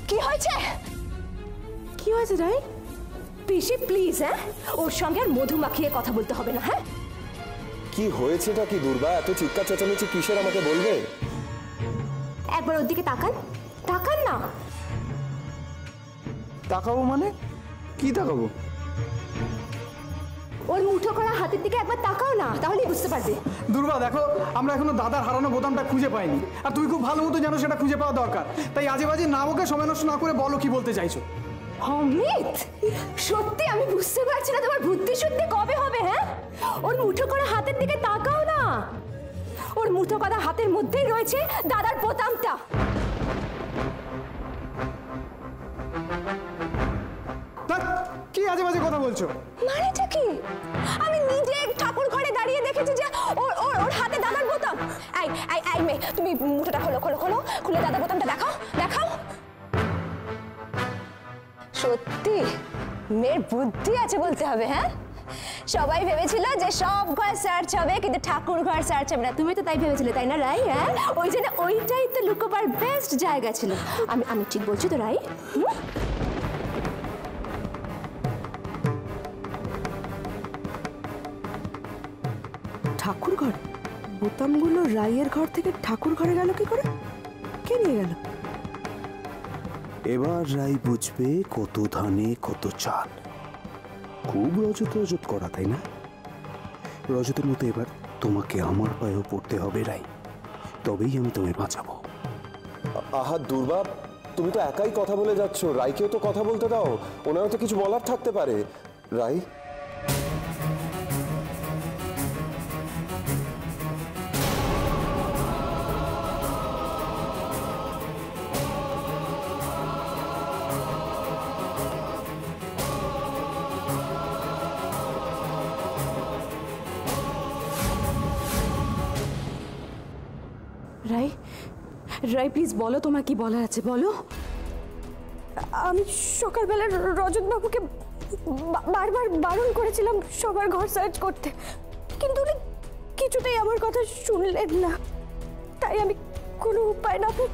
কি হয়েছে? কি হয়েছে রাই? পিসি প্লিজ, হ্যাঁ ওর সঙ্গে আর মধু মাখিয়ে কথা বলতে হবে না। হ্যাঁ কি হয়েছেটা কি দুর্বা? এত চিৎকার চেঁচামেচি কিসের আমাকে বলবে? একবার ওর দিকে তাকান। তাকান না। তাকাবো মানে? কি তাকাবো? ওর মুঠো করা হাতের দিকে একবার তাকাও না, তাহলেই বুঝতে পারবে। দুর্বা দেখো, আমরা এখনো দাদার হারানো বোতামটা খুঁজে পাইনি, আর তুমি খুব ভালো মতো জানো সেটা খুঁজে পাওয়া দরকার। তাই আজে বাজে না বকে সময় নষ্ট না করে বলো কি বলতে চাইছো। অমিত, সত্যি আমি বুঝতে পারছি না তোমার বুদ্ধি শুদ্ধি কবে হবে। হ্যাঁ ওর মুঠো করা হাতের দিকে তাকাও না। ওর মুঠো করা হাতের মধ্যেই রয়েছে দাদার বোতামটা। কি আজে বাজে কথা বলছো? মানেটা কি? আমি নিজে ঠাকুর ঘরে দাঁড়িয়ে দেখেছি যে ওর হাতে দাদার বোতাম। আই মে, তুমি মুঠোটা খোলো খোলো খোলো, খুলে দাদার বোতামটা দেখাও দেখাও। সত্যি মেয়ের বুদ্ধি আছে বলতে হবে। হ্যাঁ সবাই ভেবেছিল যে সব ঘর সার্চ হবে, কিন্তু ঠাকুর ঘর সার্চ হবে না। তুমি তো তাই ভেবেছিলে, তাই না রাই? হ্যাঁ ওই জন্য ওইটাই তো লুকোবার বেস্ট জায়গা ছিল। আমি ঠিক বলছি তো রাই? ঠাকুর ঘর? বোতামগুলো রাইয়ের ঘর থেকে ঠাকুর ঘরে গেল কি করে? কে নিয়ে গেল? এবার রাই বুঝবে কত ধানে কত চাল। খুব রজত রজত করা, তাই না? রজতের মতো এবার তোমাকে আমার পায়েও পড়তে হবে রাই, তবেই আমি তোমায় বাঁচাবো। আহা দুর্বা, তুমি তো একাই কথা বলে যাচ্ছ, রাইকেও তো কথা বলতে দাও, ওনারও তো কিছু বলার থাকতে পারে। রাই রাই, রাই প্লিজ বলো, তোমার কি বলার আছে বলো। আমি সকালবেলা রজত বাবুকে বারবার বারণ করেছিলাম সবার ঘর সার্চ করতে, কিন্তু উনি কিছুতেই আমার কথা শুনলেন না। তাই আমি কোনো উপায় না পেয়ে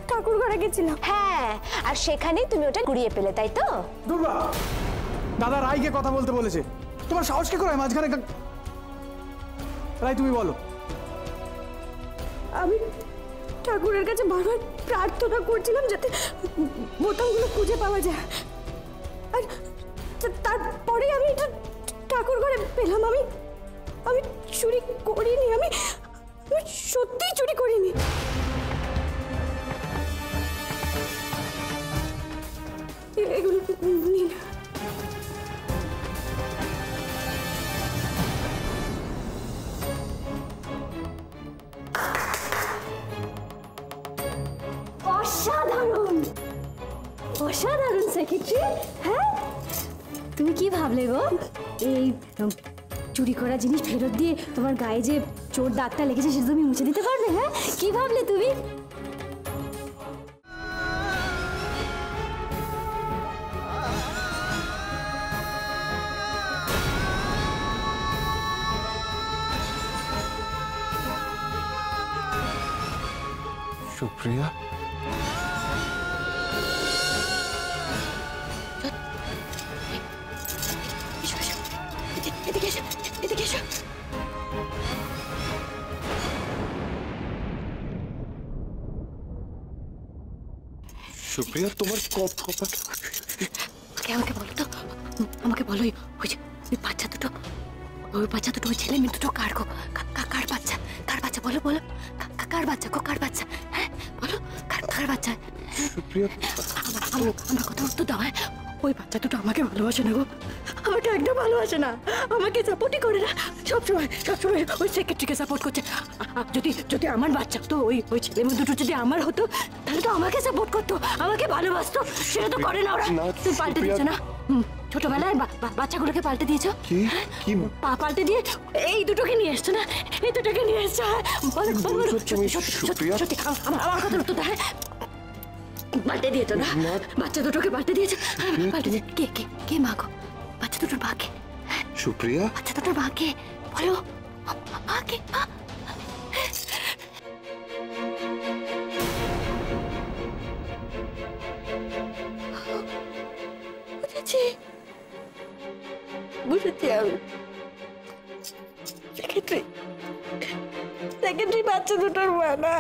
ঠাকুর ঘরে গেছিলাম। হ্যাঁ, আর সেখানেই তুমি ওটা কুড়িয়ে পেলে, তাই তো? দুর্বা, দাদা রাইকে কথা বলতে বলেছে, তোমার সাহস কি করে মাঝখানে? রাই তুমি বলো। আমি ঠাকুরের কাছে বারবার প্রার্থনা করছিলাম যাতে বোতামগুলো খুঁজে পাওয়া যায়, আর তারপরে আমি এটা ঠাকুর ঘরে পেলাম। আমি চুরি করিনি, আমি সত্যিই চুরি করিনি। এগুলো নিন। অসাধারণ অসাধারণ সেক্রেটারি। হ্যাঁ তুমি কি ভাবলে গো? এই চুরি করা জিনিস ফেরত দিয়ে তোমার গায়ে যে চোর দাগটা লেগেছে সেটা তুমি মুছে দিতে পারবে? হ্যাঁ কি ভাবলে তুমি? সুপ্রিয়া, সুপ্রিয়া তোমার কপাল। আমাকে বলো তো, আমাকে বলো ওই বাচ্চা দুটো, ওই ছেলে মেয়ে দুটো কার গো? কার বাচ্চা? কার বাচ্চা বলো বলো, কার বাচ্চা গো? কার বাচ্চা? হ্যাঁ বলো, কার বাচ্চা? সুপ্রিয়া আমার কথা উত্তর দাও। হ্যাঁ ওই বাচ্চা দুটো আমাকে ভালোবাসে না গো, আমাকে একদম ভালোবাসে না, আমাকে সাপোর্টই করে না, সবসময় ওই সেক্রেটারিকে সাপোর্ট করছে। যদি আমার বাচ্চা তো ওই ছেলে মেয়ে দুটো যদি আমার হতো তাহলে তো আমাকে সাপোর্ট করতো, আমাকে ভালোবাসতো। সেটা তো করে না ওরা। তুমি পাল্টে দিচ্ছ না? ছোটবেলায় বাচ্চাগুলোকে পাল্টে দিয়েছো, পাল্টে দিয়ে এই দুটোকে নিয়ে এসছো না? এই দুটোকে নিয়ে এসছো। সত্যি আমার কথা উত্তর দেয়। পাল্টে দিয়েছো না? বাচ্চা দুটোকে পাল্টে দিয়েছো। পাল্টে দিয়ে কে মা গো? বাচ্চা দুটোর মা কে? সুপ্রিয়া, বাচ্চা দুটোর মা কে বলো? মা কে? বুঝেছি আমি। সেক্রেটারি সেক্রেটারি বাচ্চা দুটোর মা না।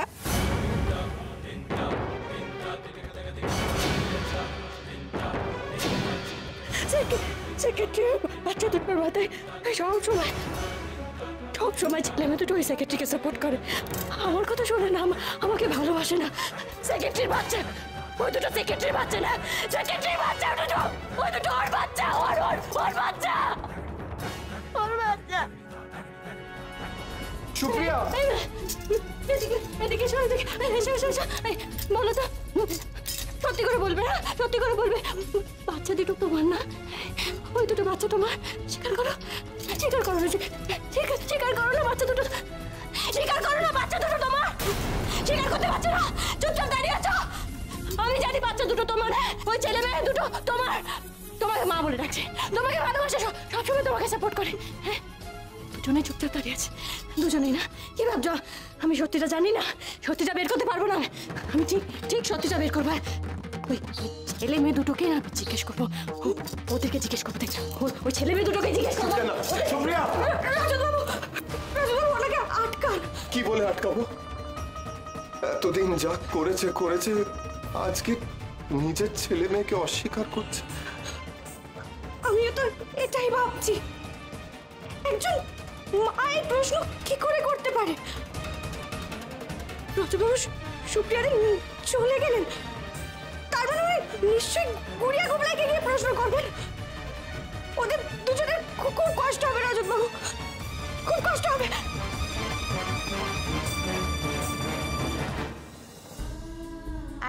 সেক্রেটারি বাচ্চা দুটোর মাথায় সব সময় ছেলে মেয়ে দুটো ওই সেক্রেটারিকে সাপোর্ট করে, আমার কথা শোনে না, আমাকে ভালোবাসে না। সেক্রেটারির বাচ্চা, ওই দুটো সেক্রেটারির বাচ্চা না, সেক্রেটারির বাচ্চা দুটো, ওই দুটো ওর বাচ্চা, ওর বাচ্চা, ওর বাচ্চা। সুপ্রিয়া, এদিকে এসো, এদিকে এসো। বলো তো, সত্যি করে বলবে, হ্যাঁ সত্যি করে বলবে, বাচ্চা দুটো তোমার না? ওই দুটো বাচ্চা তোমার? স্বীকার করো, স্বীকার করো, স্বীকার করো না বাচ্চা দুটো, স্বীকার করো না বাচ্চা দুটো তোমার? স্বীকার করতে পারছো না, চুপচাপ দাঁড়িয়ে আছো। আমি জানি বাচ্চা দুটো তোমার, ওই ছেলে মেয়ে দুটো তোমার। তোমাকে মা বলে ডাকছে, তোমাকে ভালোবাসে, সবসময় তোমাকে সাপোর্ট করে। হ্যাঁ, দুজনেই চুপচাপ দাঁড়িয়ে আছে, দুজনেই না। কি ভাবছো আমি সত্যিটা জানি না? সত্যিটা বের করতে পারবো না আমি, ঠিক সত্যিটা বের করবো। ওই ছেলে মেয়ে দুটোকে আমি জিজ্ঞেস করবো, ওদেরকে জিজ্ঞেস করবো, ওই ছেলে মেয়ে দুটোকে জিজ্ঞেস করবো। সুপ্রিয়া, রাজবাবু ওনাকে আটকান। কি বলে আটকাবো? এতদিন যা করেছে, আজকে নিজের ছেলে মেয়েকে অস্বীকার করছে। আমিও তো এটাই ভাবছি, একজন মায়ের প্রশ্ন কি করে করতে পারে? রাজবাবু সুপ্রিয়াদি চলে গেলেন, তার মানে নিশ্চয়ই গুড়িয়া গুবলাইকে গিয়ে প্রশ্ন করবেন। ওদের দুজনের খুব কষ্ট হবে রাজবাবু, খুব কষ্ট হবে।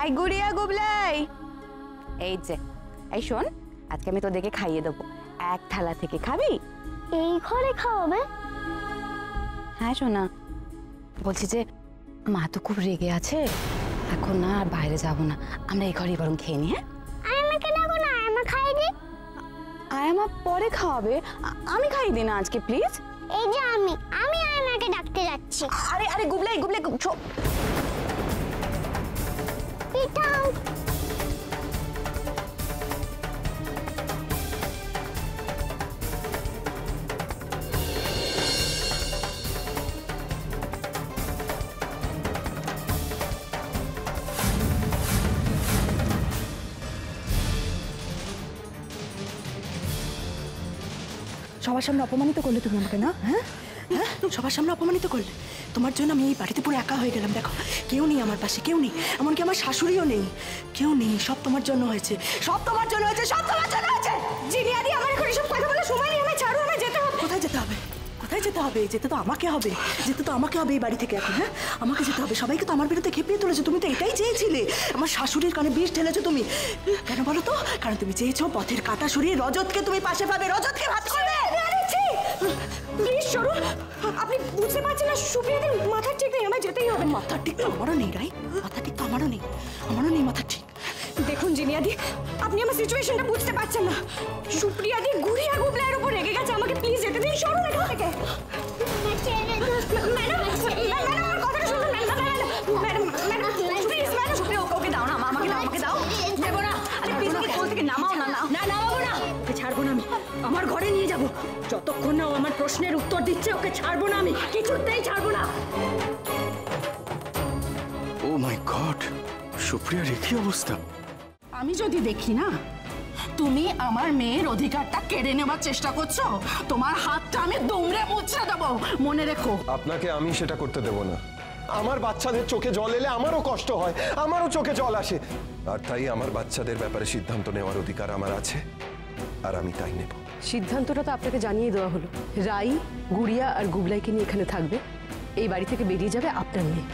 আই গুড়িয়া গুবলাই, এই যে, এই শোন, আজকে আমি তোদেরকে খাইয়ে দেবো, এক থালা থেকে খাবি? এই ঘরে খাওয়াবে? হ্যাঁ সোনা, বলছি যে মা তো খুব রেগে আছে, এখন না আর বাইরে যাবো না, আমরা এই ঘরেই বরং খেয়ে নি। হ্যাঁ, আমাকে ডাকো না, আমার খাইয়ে দি। আর আমার পরে খাওয়াবে, আমি খাইয়ে দিই না আজকে প্লিজ। এই যে আমি আমাকে ডাকতে যাচ্ছি। আরে গুবলাই পিঠাও। সবার সামনে অপমানিত করলে তুমি আমাকে, না? হ্যাঁ হ্যাঁ, সবার সামনে অপমানিত করলে। তোমার জন্য আমি এই বাড়িতে পুরো একা হয়ে গেলাম। দেখো, কেউ নেই আমার পাশে, কেউ নেই, এমনকি আমার শাশুড়িও নেই, কেউ নেই। সব তোমার জন্য হয়েছে, সব তোমার জন্য হয়েছে, সব তোমার জন্য হয়েছে। জিনিয়াদি আমার এখন এসব কথা বলে সময় নেই, আমায় ছাড়ো, আমায় যেতে হবে। কোথায় যেতে হবে? কোথায় যেতে হবে? যেতে তো আমাকে হবে, যেতে তো আমাকে হবে এই বাড়ি থেকে এখন। হ্যাঁ, আমাকে যেতে হবে। সবাইকে তো আমার বিরুদ্ধে খেপিয়ে তুলেছো, তুমি তো এটাই চেয়েছিলে। আমার শাশুড়ির কানে বিষ ঢেলেছো তুমি, কেন বলো তো? কারণ তুমি চেয়েছো পথের কাঁটা সরিয়ে রজতকে তুমি পাশে পাবে, রজতকে ভাত করবে। প্লিজ সরুন, আপনি বুঝতে পারছেন না সুপ্রিয়াদির মাথার ঠিক নেই, আমায় যেতেই হবে। মাথার ঠিক তো আমারও নেই, রাই, মাথার ঠিক তো আমারও নেই, মাথার ঠিক। দেখুন জিনিয়াদি, আপনি আমার সিচুয়েশনটা বুঝতে পারছেন না। সুপ্রিয়াদি গুড়িয়া গুবলাইয়ের উপর রেগে গেছে, আমাকে প্লিজ যেতে দিন, সরুন এখান থেকে। ম্যাডাম আমার কথাটা শুনুন, ম্যাডাম প্লিজ, ম্যাডাম সুপ্রিয়া ওকে দাও না, আমাকে দাও। দেবো না, আরে প্লিজ ওকে কোল থেকে নামাও না, নামাবো না, ওকে ছাড়বো না আমি, আমার ঘরে নিয়ে যাবো। যতক্ষণ না ও আমার প্রশ্নের উত্তর দিচ্ছে, ওকে ছাড়বো না আমি, কিছুতেই ছাড়বো না। ও মাই গড, সুপ্রিয়ার কি অবস্থা! আমি যদি দেখি না তুমি আমার মেয়ের অধিকারটা কেড়ে নেবার চেষ্টা করছো, তোমার হাতটা আমি দুমড়ে মুচড়ে দেবো, মনে রেখো। আপনাকে আমি সেটা করতে দেব না। আমার বাচ্চাদের চোখে জল এলে আমারও কষ্ট হয়, আমারও চোখে জল আসে, আর তাই আমার বাচ্চাদের ব্যাপারে সিদ্ধান্ত নেওয়ার অধিকার আমার আছে, আর আমি তাই নেব। সিদ্ধান্তটা তো আপনাকে জানিয়ে দেওয়া হলো। রাই, গুড়িয়া আর গুবলাইকে নিয়ে এখানে থাকবে, এই বাড়ি থেকে বেরিয়ে যাবে আপনার মেয়ে।